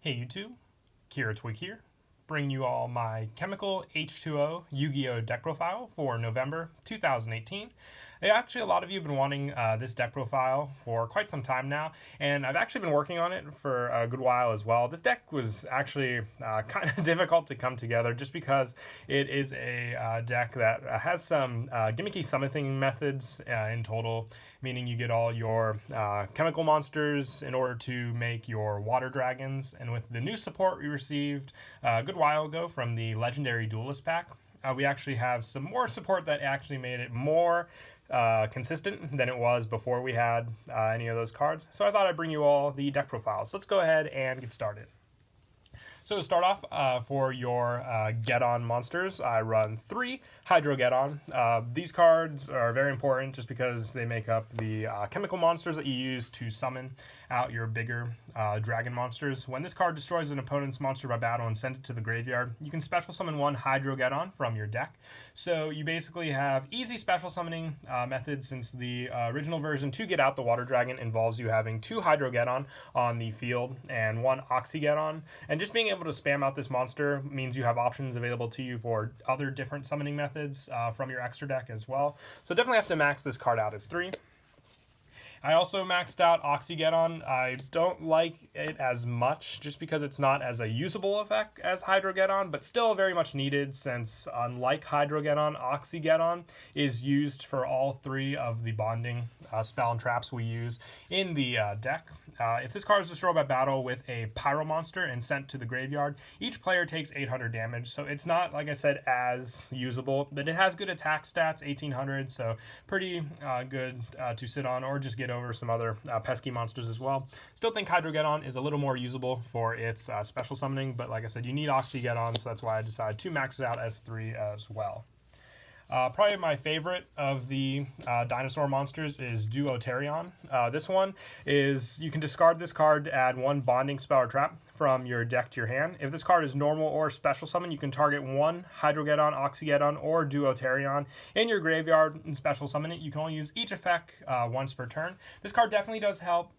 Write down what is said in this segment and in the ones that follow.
Hey YouTube, Kira Twig here, bringing you all my chemical H2O Yu-Gi-Oh deck profile for November 2018. Actually, a lot of you have been wanting this deck profile for quite some time now, and I've actually been working on it for a good while as well. This deck was actually kind of difficult to come together just because it is a deck that has some gimmicky summoning methods in total, meaning you get all your chemical monsters in order to make your water dragons, and with the new support we received a good while ago from the Legendary Duelist pack, we actually have some more support that actually made it more consistent than it was before we had any of those cards. So I thought I'd bring you all the deck profiles. So let's go ahead and get started. So to start off, for your Get-On monsters, I run 3 Hydro Get-On. These cards are very important just because they make up the chemical monsters that you use to summon out your bigger dragon monsters. When this card destroys an opponent's monster by battle and sends it to the graveyard, you can special summon 1 Hydro Get-On from your deck. So you basically have easy special summoning methods, since the original version to get out the water dragon involves you having 2 Hydro Get-On on the field and 1 Oxy Get-On. And just being able to spam out this monster means you have options available to you for other different summoning methods from your extra deck as well. So definitely have to max this card out as 3. I also maxed out Oxy Get-On. I don't like it as much just because it's not as a usable effect as Hydro Get-On, but still very much needed, since unlike Hydro Get-On, Oxy Get-On is used for all 3 of the bonding spell and traps we use in the deck. If this card is destroyed by battle with a Pyro monster and sent to the graveyard, each player takes 800 damage, so it's not, like I said, as usable, but it has good attack stats, 1800, so pretty good to sit on or just get over some other pesky monsters as well. Still think Hydro Get-On is a little more usable for its special summoning, but like I said, you need Oxy Get-On, so that's why I decided to max it out as 3 as well. Probably my favorite of the dinosaur monsters is Duoterion. This one is, you can discard this card to add 1 bonding spell or trap from your deck to your hand. If this card is normal or special summon, you can target 1 Hydro Get-On, Oxy Get-On, or Duoterion in your graveyard and special summon it. You can only use each effect once per turn. This card definitely does help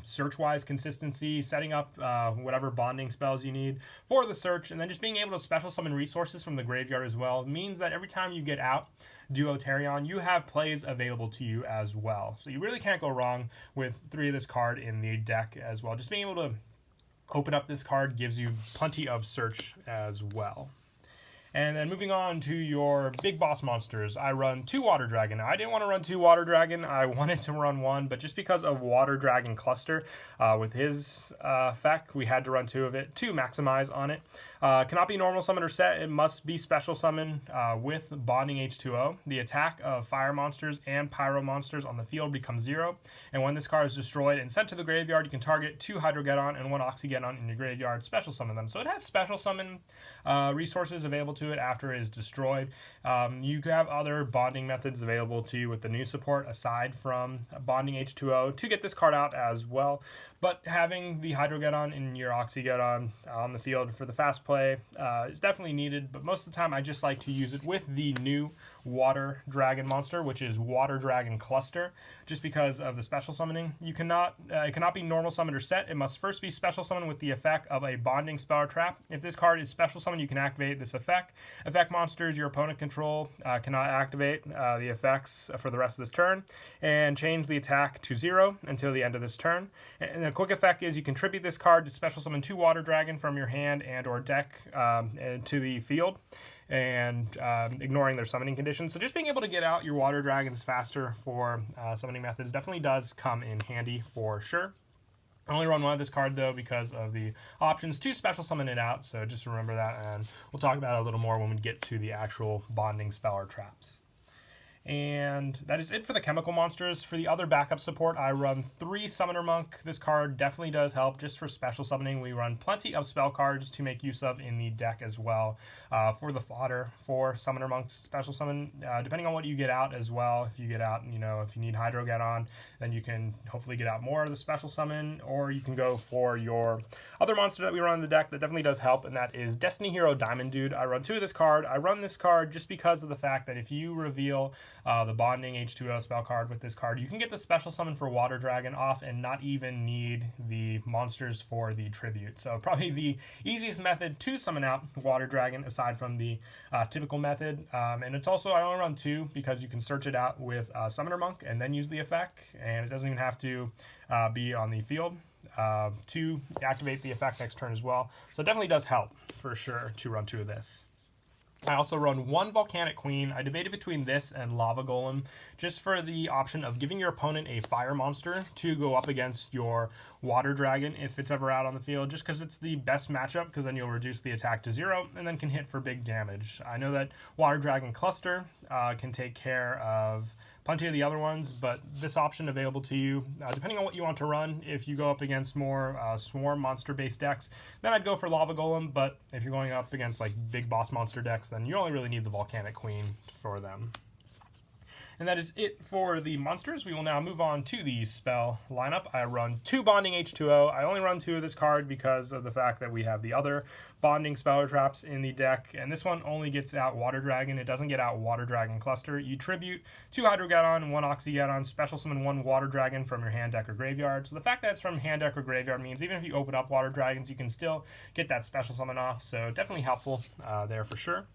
search-wise consistency, setting up whatever bonding spells you need for the search, and then just being able to special summon resources from the graveyard as well means that every time you get out Duoterion, you have plays available to you as well. So you really can't go wrong with 3 of this card in the deck as well. Just being able to open up this card gives you plenty of search as well. And then moving on to your big boss monsters, I run 2 Water Dragon. Now, I didn't want to run 2 Water Dragon. I wanted to run 1, but just because of Water Dragon Cluster, with his effect, we had to run 2 of it to maximize on it. Cannot be normal summon or set. It must be special summon with Bonding H2O. The attack of fire monsters and pyro monsters on the field becomes 0. And when this card is destroyed and sent to the graveyard, you can target 2 Hydro Get-On and 1 Oxy Get-On in your graveyard, special summon them. So it has special summon resources available to it after it is destroyed. You have other bonding methods available to you with the new support aside from Bonding H2O to get this card out as well. But having the Hydro Get-On and your Oxy Get-On on the field for the fast play is definitely needed, but most of the time I just like to use it with the new Water Dragon monster, which is Water Dragon Cluster, just because of the special summoning. It cannot be normal summoned or set. It must first be special summoned with the effect of a bonding spell or trap. If this card is special summoned, you can activate this effect. Effect monsters your opponent control cannot activate the effects for the rest of this turn, and change the attack to 0 until the end of this turn. And the quick effect is you contribute this card to special summon 2 Water Dragon from your hand and or deck to the field, and ignoring their summoning conditions. So just being able to get out your Water Dragons faster for summoning methods definitely does come in handy for sure. I only run 1 of this card though because of the options to special summon it out, so just remember that, and we'll talk about it a little more when we get to the actual bonding spell or traps. And that is it for the chemical monsters. For the other backup support, I run 3 Summoner Monk. This card definitely does help just for special summoning. We run plenty of spell cards to make use of in the deck as well for the fodder for Summoner Monk's special summon, depending on what you get out as well. If you get out, if you need Hydro Get-On, then you can hopefully get out more of the special summon, or you can go for your other monster that we run in the deck that definitely does help, and that is Destiny Hero Diamond Dude. I run 2 of this card. I run this card just because of the fact that if you reveal the Bonding H2O spell card with this card, you can get the special summon for Water Dragon off and not even need the monsters for the tribute. So probably the easiest method to summon out Water Dragon aside from the typical method. And it's also, I only run 2 because you can search it out with Summoner Monk and then use the effect, and it doesn't even have to be on the field to activate the effect next turn as well. So it definitely does help for sure to run 2 of this. I also run 1 Volcanic Queen. I debated between this and Lava Golem just for the option of giving your opponent a fire monster to go up against your Water Dragon if it's ever out on the field, just because it's the best matchup, because then you'll reduce the attack to 0 and then can hit for big damage. I know that Water Dragon Cluster can take care of plenty of the other ones, but this option available to you, depending on what you want to run. If you go up against more swarm monster-based decks, then I'd go for Lava Golem, but if you're going up against like big boss monster decks, then you only really need the Volcanic Queen for them. And that is it for the monsters. We will now move on to the spell lineup. I run 2 Bonding H2O. I only run 2 of this card because of the fact that we have the other Bonding Speller Traps in the deck, and this one only gets out Water Dragon. It doesn't get out Water Dragon Cluster. You tribute 2 Hydrogeddon and 1 Oxygeddon, special summon 1 Water Dragon from your hand, deck, or graveyard. So the fact that it's from hand, deck, or graveyard means even if you open up Water Dragons, you can still get that special summon off, so definitely helpful there for sure.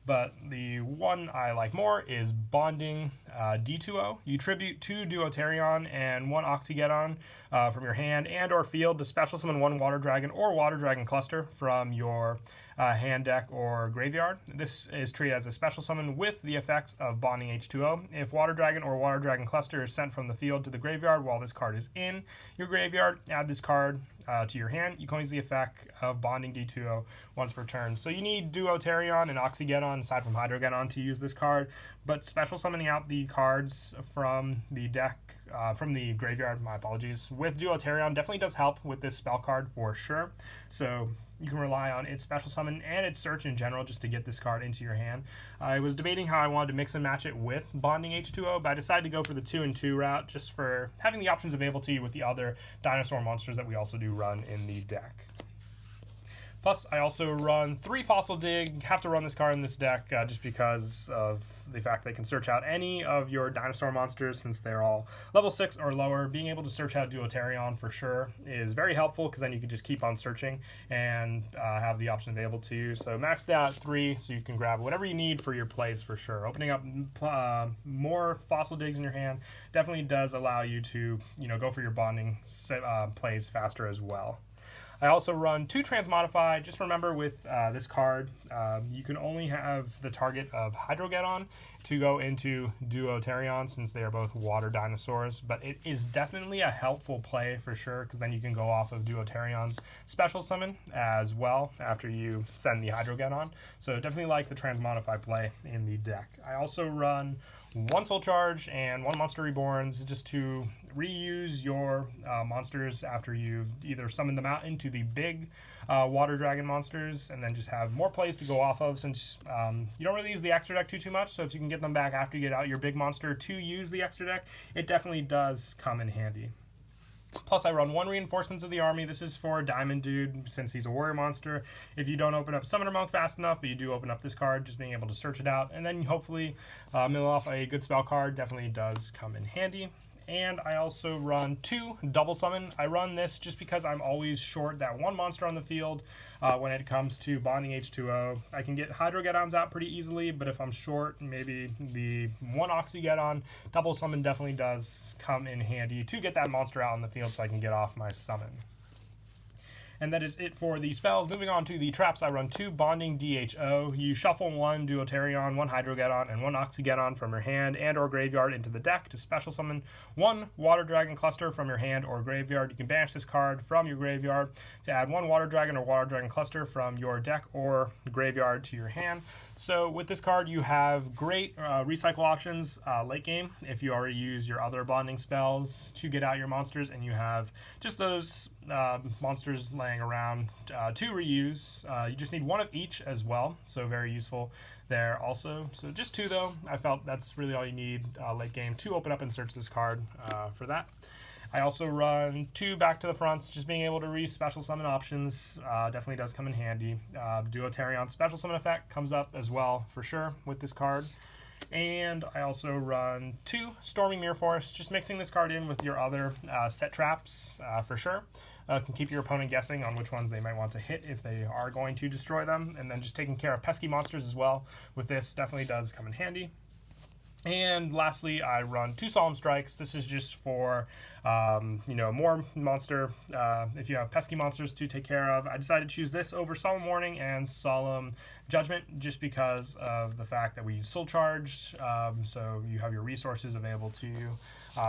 But the one I like more is Bonding D2O. You tribute 2 Duoterion and 1 Oxygeddon from your hand and or field to special summon 1 Water Dragon or Water Dragon Cluster from your hand, deck, or graveyard. This is treated as a special summon with the effects of Bonding H2O. If Water Dragon or Water Dragon Cluster is sent from the field to the graveyard while this card is in your graveyard, add this card to your hand. You can use the effect of Bonding D2O once per turn. So you need Duoterion and Oxygeddon aside from Hydrogeddon to use this card, but special summoning out the cards from the deck, from the graveyard, my apologies, with Duoterion definitely does help with this spell card for sure. So you can rely on its special summon and its search in general just to get this card into your hand. I was debating how I wanted to mix and match it with Bonding H2O, but I decided to go for the 2 and 2 route just for having the options available to you with the other dinosaur monsters that we also do run in the deck. Plus, I also run 3 Fossil Dig. Have to run this card in this deck just because of the fact they can search out any of your dinosaur monsters since they're all level 6 or lower. Being able to search out Duoterion for sure is very helpful because then you can just keep on searching and have the option available to you. So maxed out 3 so you can grab whatever you need for your plays for sure. Opening up more Fossil Digs in your hand definitely does allow you to go for your bonding plays faster as well. I also run 2 Transmodify. Just remember with this card, you can only have the target of Hydrogeddon to go into Duoterion since they are both water dinosaurs, but it is definitely a helpful play for sure because then you can go off of Duoterion's special summon as well after you send the Hydrogeddon. So definitely like the Transmodify play in the deck. I also run 1 Soul Charge and 1 Monster Reborns just to reuse your monsters after you've either summoned them out into the big Water Dragon monsters and then just have more plays to go off of since you don't really use the extra deck too much. So if you can get them back after you get out your big monster to use the extra deck, it definitely does come in handy. Plus, I run 1 Reinforcements of the Army. This is for Diamond Dude, since he's a warrior monster. If you don't open up Summoner Monk fast enough, but you do open up this card, just being able to search it out, and then hopefully mill off a good spell card definitely does come in handy. And I also run 2 Double Summon. I run this just because I'm always short that 1 monster on the field when it comes to Bonding H2O. I can get Hydrogeddons out pretty easily, but if I'm short, maybe the 1 Oxygeddon Double Summon definitely does come in handy to get that monster out on the field so I can get off my summon. And that is it for the spells. Moving on to the traps, I run 2 Bonding DHO. You shuffle 1 Duoterion, 1 Hydrogeddon, and 1 Oxygeddon from your hand and or graveyard into the deck to special summon 1 Water Dragon Cluster from your hand or graveyard. You can banish this card from your graveyard to add 1 Water Dragon or Water Dragon Cluster from your deck or graveyard to your hand. So with this card, you have great recycle options late game if you already use your other bonding spells to get out your monsters and you have just those monsters laying around to reuse. You just need 1 of each as well, so very useful there also. So just 2 though. I felt that's really all you need late game to open up and search this card for that. I also run 2 back to the fronts, just being able to re-special summon options definitely does come in handy. Duoterion special summon effect comes up as well for sure with this card. And I also run 2 Storming Mirror Force, just mixing this card in with your other set traps for sure. Can keep your opponent guessing on which ones they might want to hit if they are going to destroy them. And then just taking care of pesky monsters as well with this definitely does come in handy. And lastly, I run 2 Solemn Strikes. This is just for, more monster, if you have pesky monsters to take care of. I decided to choose this over Solemn Warning and Solemn Judgment just because of the fact that we use Soul Charge, so you have your resources available to you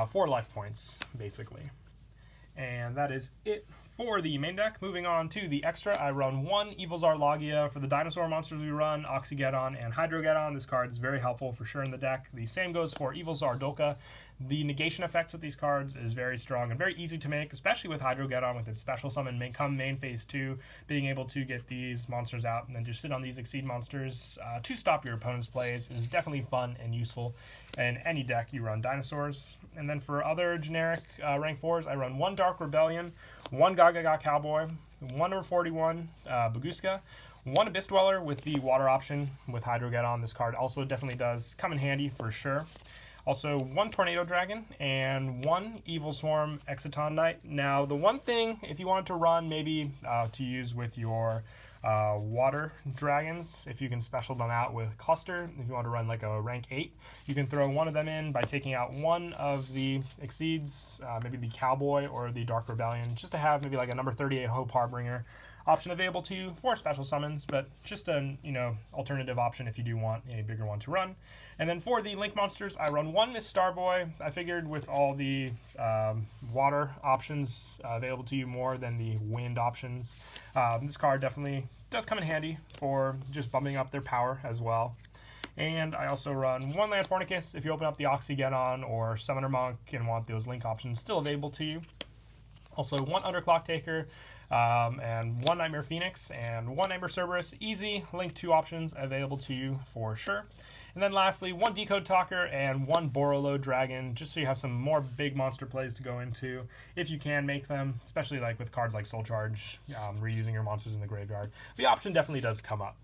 for life points, basically. And that is it for the main deck. Moving on to the extra, I run 1 Evil Tsar Logia. For the dinosaur monsters we run, Oxygeddon and Hydrogeddon. This card is very helpful for sure in the deck. The same goes for Evil Tsar Dolka. The negation effects with these cards is very strong and very easy to make, especially with Hydrogeddon with its special summon come main phase 2, being able to get these monsters out and then just sit on these Exceed monsters to stop your opponent's plays is definitely fun and useful in any deck you run dinosaurs. And then for other generic rank 4s, I run 1 Dark Rebellion, 1 Gaga Cowboy, 1 number 41 Baguska, 1 Abyss Dweller with the water option with Hydrogeddon. This card also definitely does come in handy for sure. Also, 1 Tornado Dragon and 1 Evil Swarm Exciton Knight. Now, the one thing, if you wanted to run maybe to use with your water dragons, if you can special them out with Cluster, if you want to run like a rank 8, you can throw one of them in by taking out one of the Exceeds, maybe the Cowboy or the Dark Rebellion, just to have maybe like a number 38 Hope Harbinger option available to you for special summons, but just an alternative option if you do want a bigger one to run. And then for the Link monsters, I run 1 Miss Starboy. I figured with all the water options available to you more than the wind options, this card definitely does come in handy for just bumping up their power as well. And I also run 1 Land Fornicus if you open up the Oxygeddon or Summoner Monk and want those Link options still available to you. Also 1 Underclock Taker, and 1 Nightmare Phoenix and 1 Nightmare Cerberus. Easy Link 2 options available to you for sure. And then lastly, 1 Decode Talker and 1 Borolo Dragon, just so you have some more big monster plays to go into if you can make them, especially like with cards like Soul Charge, reusing your monsters in the graveyard. The option definitely does come up.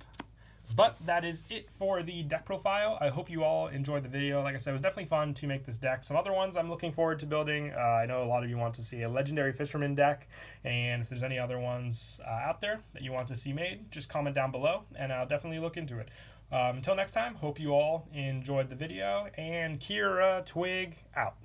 But that is it for the deck profile. I hope you all enjoyed the video. Like I said, it was definitely fun to make this deck. Some other ones I'm looking forward to building. I know a lot of you want to see a Legendary Fisherman deck, and if there's any other ones out there that you want to see made, just comment down below, and I'll definitely look into it. Until next time, hope you all enjoyed the video, and Kira Twig out.